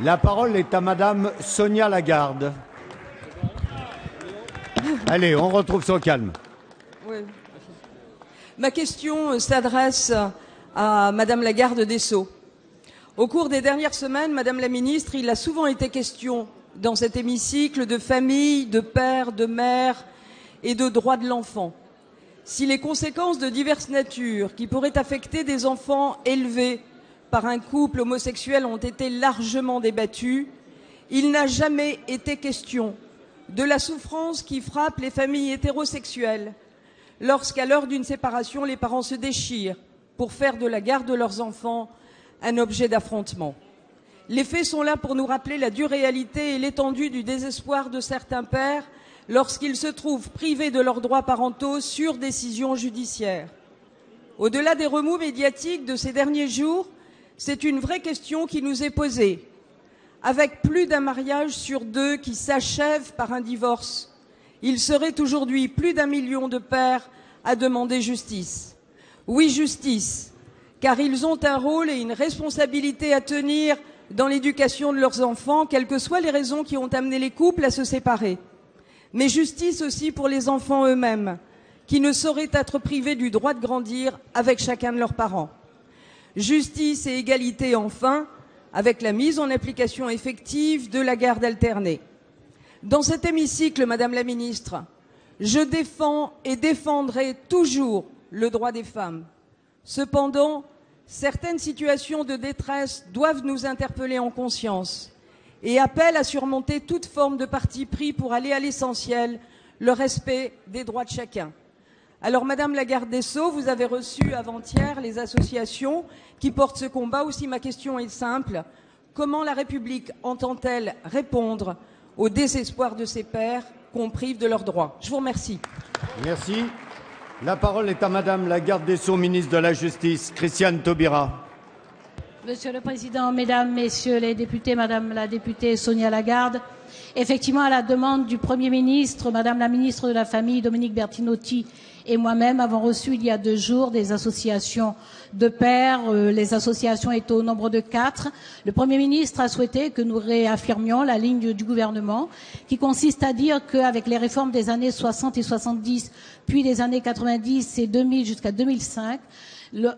La parole est à Madame Sonia Lagarde. Allez, on retrouve son calme. Oui. Ma question s'adresse à Madame la garde des Sceaux. Au cours des dernières semaines, Madame la ministre, il a souvent été question dans cet hémicycle de famille, de père, de mère et de droits de l'enfant. Si les conséquences de diverses natures qui pourraient affecter des enfants élevés par un couple homosexuel ont été largement débattues, il n'a jamais été question de la souffrance qui frappe les familles hétérosexuelles lorsqu'à l'heure d'une séparation, les parents se déchirent pour faire de la garde de leurs enfants un objet d'affrontement. Les faits sont là pour nous rappeler la dure réalité et l'étendue du désespoir de certains pères lorsqu'ils se trouvent privés de leurs droits parentaux sur décision judiciaire. Au-delà des remous médiatiques de ces derniers jours, c'est une vraie question qui nous est posée. Avec plus d'un mariage sur deux qui s'achève par un divorce, il serait aujourd'hui plus d'1 million de pères à demander justice. Oui, justice, car ils ont un rôle et une responsabilité à tenir dans l'éducation de leurs enfants, quelles que soient les raisons qui ont amené les couples à se séparer. Mais justice aussi pour les enfants eux-mêmes, qui ne sauraient être privés du droit de grandir avec chacun de leurs parents. Justice et égalité enfin, avec la mise en application effective de la garde alternée. Dans cet hémicycle, Madame la ministre, je défends et défendrai toujours le droit des femmes. Cependant, certaines situations de détresse doivent nous interpeller en conscience et appellent à surmonter toute forme de parti pris pour aller à l'essentiel, le respect des droits de chacun. Alors, Madame la garde des Sceaux, vous avez reçu avant-hier les associations qui portent ce combat. Aussi, ma question est simple. Comment la République entend-elle répondre au désespoir de ces pères qu'on prive de leurs droits? Je vous remercie. Merci. La parole est à Madame la garde des Sceaux, ministre de la Justice, Christiane Taubira. Monsieur le Président, Mesdames, Messieurs les députés, Madame la députée Sonia Lagarde, effectivement, à la demande du Premier ministre, Madame la ministre de la Famille, Dominique Bertinotti, et moi-même avons reçu il y a 2 jours des associations de pères. Les associations étaient au nombre de 4. Le Premier ministre a souhaité que nous réaffirmions la ligne du gouvernement qui consiste à dire qu'avec les réformes des années 60 et 70, puis des années 90 et 2000 jusqu'à 2005,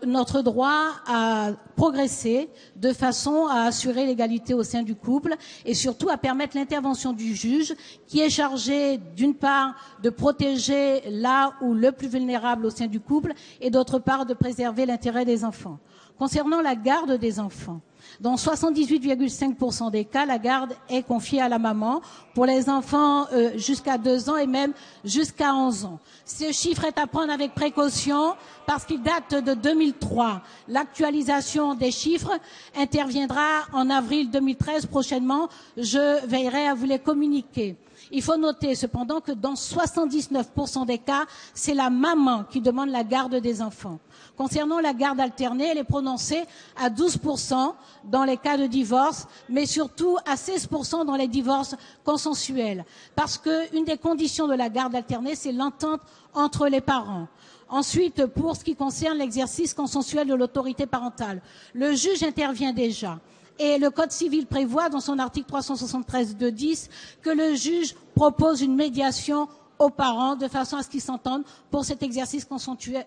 notre droit a progressé de façon à assurer l'égalité au sein du couple et surtout à permettre l'intervention du juge qui est chargé d'une part de protéger là où le plus vulnérable au sein du couple et d'autre part de préserver l'intérêt des enfants. Concernant la garde des enfants, dans 78,5% des cas, la garde est confiée à la maman pour les enfants jusqu'à 2 ans et même jusqu'à 11 ans. Ce chiffre est à prendre avec précaution parce qu'il date de 2003. L'actualisation des chiffres interviendra en avril 2013 prochainement. Je veillerai à vous les communiquer. Il faut noter cependant que dans 79% des cas, c'est la maman qui demande la garde des enfants. Concernant la garde alternée, elle est prononcée à 12% dans les cas de divorce, mais surtout à 16% dans les divorces consensuels. Parce qu'une des conditions de la garde alternée, c'est l'entente entre les parents. Ensuite, pour ce qui concerne l'exercice consensuel de l'autorité parentale, le juge intervient déjà. Et le Code civil prévoit, dans son article 373.2.10, que le juge propose une médiation aux parents de façon à ce qu'ils s'entendent pour cet exercice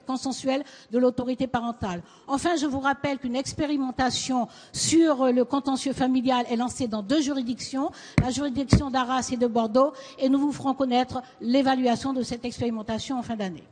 consensuel de l'autorité parentale. Enfin, je vous rappelle qu'une expérimentation sur le contentieux familial est lancée dans 2 juridictions, la juridiction d'Arras et de Bordeaux, et nous vous ferons connaître l'évaluation de cette expérimentation en fin d'année.